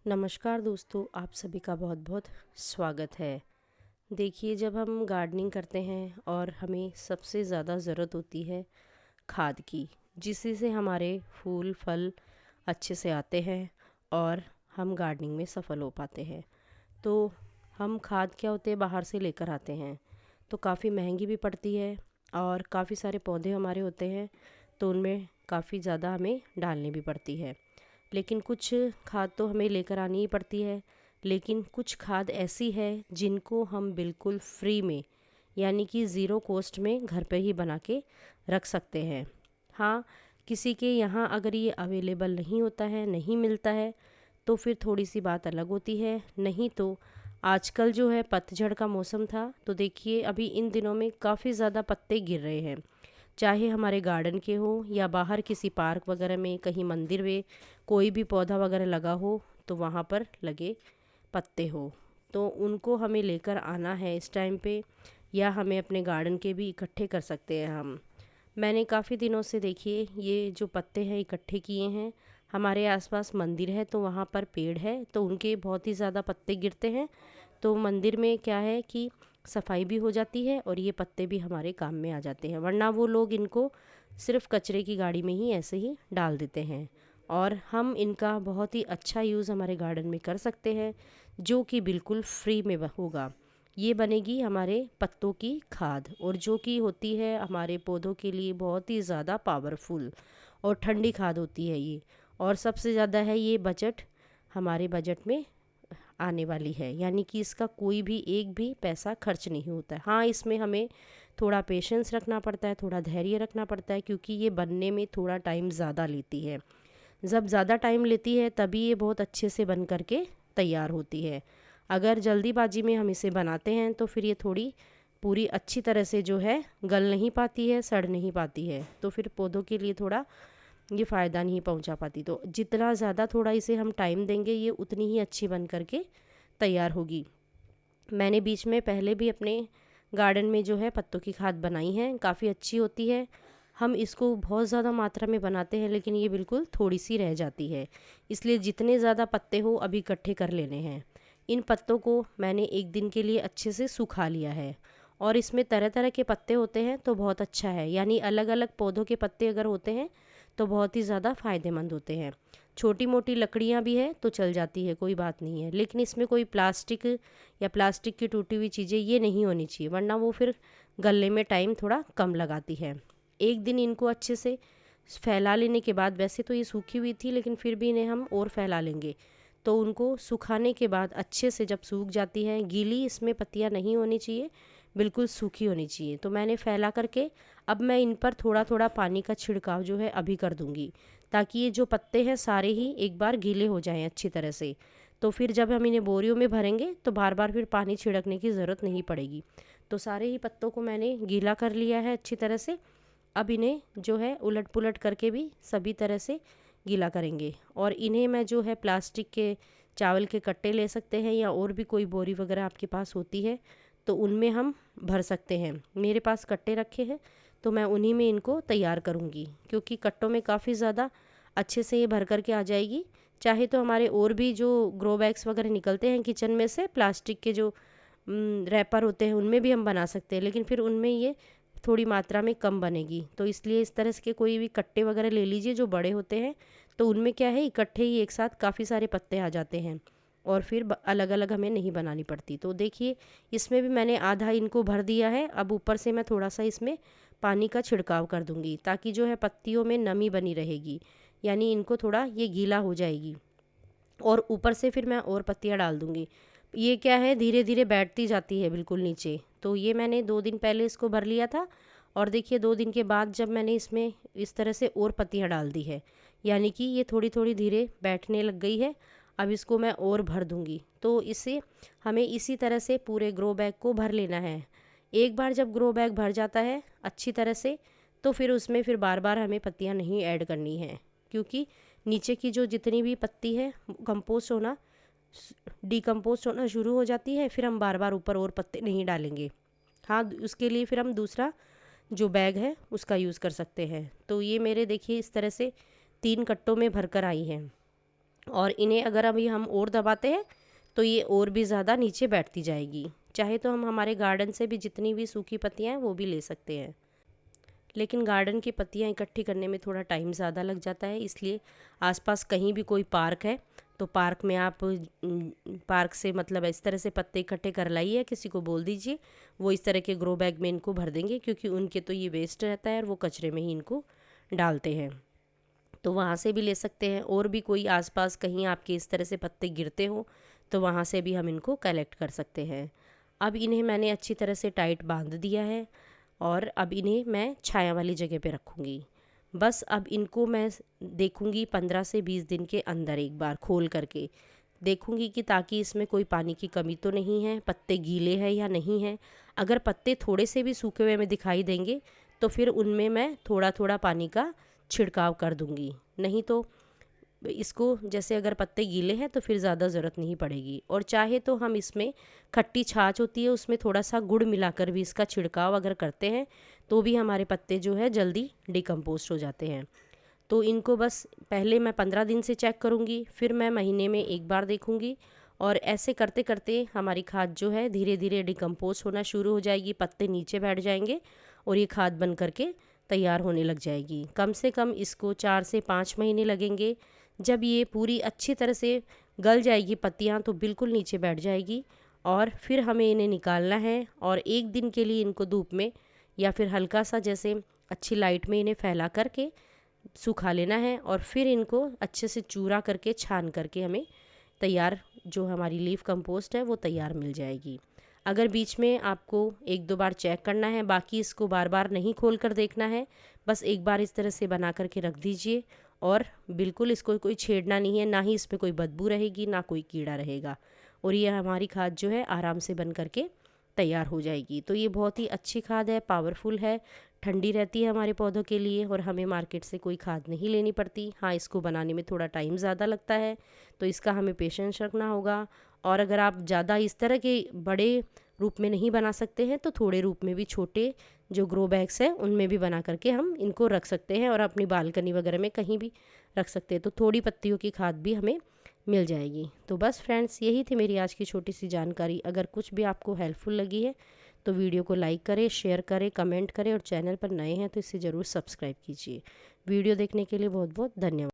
नमस्कार दोस्तों, आप सभी का बहुत बहुत स्वागत है। देखिए, जब हम गार्डनिंग करते हैं और हमें सबसे ज़्यादा ज़रूरत होती है खाद की, जिससे से हमारे फूल फल अच्छे से आते हैं और हम गार्डनिंग में सफल हो पाते हैं। तो हम खाद क्या होते हैं बाहर से लेकर आते हैं, तो काफ़ी महंगी भी पड़ती है और काफ़ी सारे पौधे हमारे होते हैं, तो उनमें काफ़ी ज़्यादा हमें डालनी भी पड़ती है। लेकिन कुछ खाद तो हमें लेकर आनी ही पड़ती है। लेकिन कुछ खाद ऐसी है जिनको हम बिल्कुल फ्री में, यानी कि ज़ीरो कॉस्ट में घर पे ही बना के रख सकते हैं। हाँ, किसी के यहाँ अगर ये अवेलेबल नहीं होता है, नहीं मिलता है, तो फिर थोड़ी सी बात अलग होती है। नहीं तो आजकल जो है पतझड़ का मौसम था, तो देखिए अभी इन दिनों में काफ़ी ज़्यादा पत्ते गिर रहे हैं। चाहे हमारे गार्डन के हो या बाहर किसी पार्क वगैरह में, कहीं मंदिर में कोई भी पौधा वगैरह लगा हो, तो वहाँ पर लगे पत्ते हो, तो उनको हमें लेकर आना है इस टाइम पे, या हमें अपने गार्डन के भी इकट्ठे कर सकते हैं हम। मैंने काफ़ी दिनों से देखिए ये जो पत्ते हैं इकट्ठे किए हैं। हमारे आसपास मंदिर है, तो वहाँ पर पेड़ है, तो उनके बहुत ही ज़्यादा पत्ते गिरते हैं। तो मंदिर में क्या है कि सफाई भी हो जाती है और ये पत्ते भी हमारे काम में आ जाते हैं, वरना वो लोग इनको सिर्फ कचरे की गाड़ी में ही ऐसे ही डाल देते हैं। और हम इनका बहुत ही अच्छा यूज़ हमारे गार्डन में कर सकते हैं, जो कि बिल्कुल फ्री में होगा। ये बनेगी हमारे पत्तों की खाद, और जो कि होती है हमारे पौधों के लिए बहुत ही ज़्यादा पावरफुल और ठंडी खाद होती है ये। और सबसे ज़्यादा है ये बजट, हमारे बजट में आने वाली है, यानी कि इसका कोई भी एक भी पैसा खर्च नहीं होता है। हाँ, इसमें हमें थोड़ा पेशेंस रखना पड़ता है, थोड़ा धैर्य रखना पड़ता है, क्योंकि ये बनने में थोड़ा टाइम ज़्यादा लेती है। जब ज़्यादा टाइम लेती है तभी ये बहुत अच्छे से बन करके तैयार होती है। अगर जल्दीबाजी में हम इसे बनाते हैं तो फिर ये थोड़ी पूरी अच्छी तरह से जो है गल नहीं पाती है, सड़ नहीं पाती है, तो फिर पौधों के लिए थोड़ा ये फ़ायदा नहीं पहुंचा पाती। तो जितना ज़्यादा थोड़ा इसे हम टाइम देंगे, ये उतनी ही अच्छी बन करके तैयार होगी। मैंने बीच में पहले भी अपने गार्डन में जो है पत्तों की खाद बनाई है, काफ़ी अच्छी होती है। हम इसको बहुत ज़्यादा मात्रा में बनाते हैं, लेकिन ये बिल्कुल थोड़ी सी रह जाती है, इसलिए जितने ज़्यादा पत्ते हो अभी इकट्ठे कर लेने हैं। इन पत्तों को मैंने एक दिन के लिए अच्छे से सुखा लिया है, और इसमें तरह तरह के पत्ते होते हैं, तो बहुत अच्छा है। यानी अलग अलग पौधों के पत्ते अगर होते हैं तो बहुत ही ज़्यादा फ़ायदेमंद होते हैं। छोटी मोटी लकड़ियाँ भी है तो चल जाती है, कोई बात नहीं है, लेकिन इसमें कोई प्लास्टिक या प्लास्टिक की टूटी हुई चीज़ें ये नहीं होनी चाहिए, वरना वो फिर गलने में टाइम थोड़ा कम लगाती है। एक दिन इनको अच्छे से फैला लेने के बाद, वैसे तो ये सूखी हुई थी लेकिन फिर भी इन्हें हम और फैला लेंगे, तो उनको सुखाने के बाद अच्छे से जब सूख जाती हैं, गीली इसमें पत्तियाँ नहीं होनी चाहिए, बिल्कुल सूखी होनी चाहिए, तो मैंने फैला करके अब मैं इन पर थोड़ा थोड़ा पानी का छिड़काव जो है अभी कर दूंगी, ताकि ये जो पत्ते हैं सारे ही एक बार गीले हो जाएं अच्छी तरह से। तो फिर जब हम इन्हें बोरियों में भरेंगे तो बार बार फिर पानी छिड़कने की ज़रूरत नहीं पड़ेगी। तो सारे ही पत्तों को मैंने गीला कर लिया है अच्छी तरह से। अब इन्हें जो है उलट पुलट करके भी सभी तरह से गीला करेंगे, और इन्हें मैं जो है प्लास्टिक के चावल के कट्टे ले सकते हैं, या और भी कोई बोरी वगैरह आपके पास होती है तो उनमें हम भर सकते हैं। मेरे पास कट्टे रखे हैं, तो मैं उन्हीं में इनको तैयार करूँगी, क्योंकि कट्टों में काफ़ी ज़्यादा अच्छे से ये भर करके आ जाएगी। चाहे तो हमारे और भी जो ग्रो बैग्स वगैरह निकलते हैं किचन में से, प्लास्टिक के जो रैपर होते हैं, उनमें भी हम बना सकते हैं, लेकिन फिर उनमें ये थोड़ी मात्रा में कम बनेगी, तो इसलिए इस तरह के कोई भी कट्टे वगैरह ले लीजिए जो बड़े होते हैं, तो उनमें क्या है इकट्ठे ही एक साथ काफ़ी सारे पत्ते आ जाते हैं, और फिर अलग अलग हमें नहीं बनानी पड़ती। तो देखिए, इसमें भी मैंने आधा इनको भर दिया है। अब ऊपर से मैं थोड़ा सा इसमें पानी का छिड़काव कर दूंगी, ताकि जो है पत्तियों में नमी बनी रहेगी, यानी इनको थोड़ा ये गीला हो जाएगी, और ऊपर से फिर मैं और पत्तियाँ डाल दूंगी। ये क्या है धीरे धीरे बैठती जाती है बिल्कुल नीचे। तो ये मैंने 2 दिन पहले इसको भर लिया था, और देखिए 2 दिन के बाद जब मैंने इसमें इस तरह से और पत्तियाँ डाल दी है, यानी कि ये थोड़ी थोड़ी धीरे बैठने लग गई है। अब इसको मैं और भर दूंगी, तो इसे हमें इसी तरह से पूरे ग्रो बैग को भर लेना है। एक बार जब ग्रो बैग भर जाता है अच्छी तरह से, तो फिर उसमें फिर बार बार हमें पत्तियाँ नहीं ऐड करनी है, क्योंकि नीचे की जो जितनी भी पत्ती है कंपोस्ट होना, डिकम्पोस्ट होना शुरू हो जाती है, फिर हम बार बार ऊपर और पत्ते नहीं डालेंगे। हाँ, उसके लिए फिर हम दूसरा जो बैग है उसका यूज़ कर सकते हैं। तो ये मेरे देखिए इस तरह से 3 कट्टों में भर कर आई हैं, और इन्हें अगर अभी हम और दबाते हैं तो ये और भी ज़्यादा नीचे बैठती जाएगी। चाहे तो हम हमारे गार्डन से भी जितनी भी सूखी पत्तियाँ हैं वो भी ले सकते हैं, लेकिन गार्डन की पत्तियाँ इकट्ठी करने में थोड़ा टाइम ज़्यादा लग जाता है। इसलिए आसपास कहीं भी कोई पार्क है तो पार्क में आप पार्क से मतलब इस तरह से पत्ते इकट्ठे कर लाइए, किसी को बोल दीजिए, वो इस तरह के ग्रो बैग में इनको भर देंगे, क्योंकि उनके तो ये वेस्ट रहता है और वो कचरे में ही इनको डालते हैं। तो वहाँ से भी ले सकते हैं, और भी कोई आसपास कहीं आपके इस तरह से पत्ते गिरते हो तो वहाँ से भी हम इनको कलेक्ट कर सकते हैं। अब इन्हें मैंने अच्छी तरह से टाइट बांध दिया है और अब इन्हें मैं छाया वाली जगह पे रखूँगी। बस अब इनको मैं देखूँगी 15 से 20 दिन के अंदर एक बार खोल करके देखूँगी कि ताकि इसमें कोई पानी की कमी तो नहीं है, पत्ते गीले हैं या नहीं हैं। अगर पत्ते थोड़े से भी सूखे हुए में दिखाई देंगे तो फिर उनमें मैं थोड़ा थोड़ा पानी का छिड़काव कर दूँगी, नहीं तो इसको जैसे अगर पत्ते गीले हैं तो फिर ज़्यादा ज़रूरत नहीं पड़ेगी। और चाहे तो हम इसमें खट्टी छाछ होती है उसमें थोड़ा सा गुड़ मिलाकर भी इसका छिड़काव अगर करते हैं तो भी हमारे पत्ते जो है जल्दी डिकम्पोस्ट हो जाते हैं। तो इनको बस पहले मैं 15 दिन से चेक करूँगी, फिर मैं महीने में एक बार देखूँगी, और ऐसे करते करते हमारी खाद जो है धीरे धीरे डिकम्पोस्ट होना शुरू हो जाएगी, पत्ते नीचे बैठ जाएंगे और ये खाद बन करके तैयार होने लग जाएगी। कम से कम इसको 4 से 5 महीने लगेंगे। जब ये पूरी अच्छी तरह से गल जाएगी पत्तियाँ तो बिल्कुल नीचे बैठ जाएगी, और फिर हमें इन्हें निकालना है और एक दिन के लिए इनको धूप में या फिर हल्का सा जैसे अच्छी लाइट में इन्हें फैला करके सुखा लेना है, और फिर इनको अच्छे से चूरा करके छान करके हमें तैयार जो हमारी लीफ कंपोस्ट है वो तैयार मिल जाएगी। अगर बीच में आपको एक दो बार चेक करना है, बाकी इसको बार बार नहीं खोल कर देखना है, बस एक बार इस तरह से बना करके रख दीजिए, और बिल्कुल इसको कोई छेड़ना नहीं है, ना ही इसमें कोई बदबू रहेगी ना कोई कीड़ा रहेगा, और ये हमारी खाद जो है आराम से बन करके तैयार हो जाएगी। तो ये बहुत ही अच्छी खाद है, पावरफुल है, ठंडी रहती है हमारे पौधों के लिए, और हमें मार्केट से कोई खाद नहीं लेनी पड़ती। हाँ, इसको बनाने में थोड़ा टाइम ज़्यादा लगता है तो इसका हमें पेशेंस रखना होगा। और अगर आप ज़्यादा इस तरह के बड़े रूप में नहीं बना सकते हैं तो थोड़े रूप में भी छोटे जो ग्रो बैग्स हैं उनमें भी बना करके हम इनको रख सकते हैं, और अपनी बालकनी वगैरह में कहीं भी रख सकते हैं, तो थोड़ी पत्तियों की खाद भी हमें मिल जाएगी। तो बस फ्रेंड्स, यही थी मेरी आज की छोटी सी जानकारी। अगर कुछ भी आपको हेल्पफुल लगी है तो वीडियो को लाइक करें, शेयर करें, कमेंट करें, और चैनल पर नए हैं तो इसे ज़रूर सब्सक्राइब कीजिए। वीडियो देखने के लिए बहुत बहुत धन्यवाद।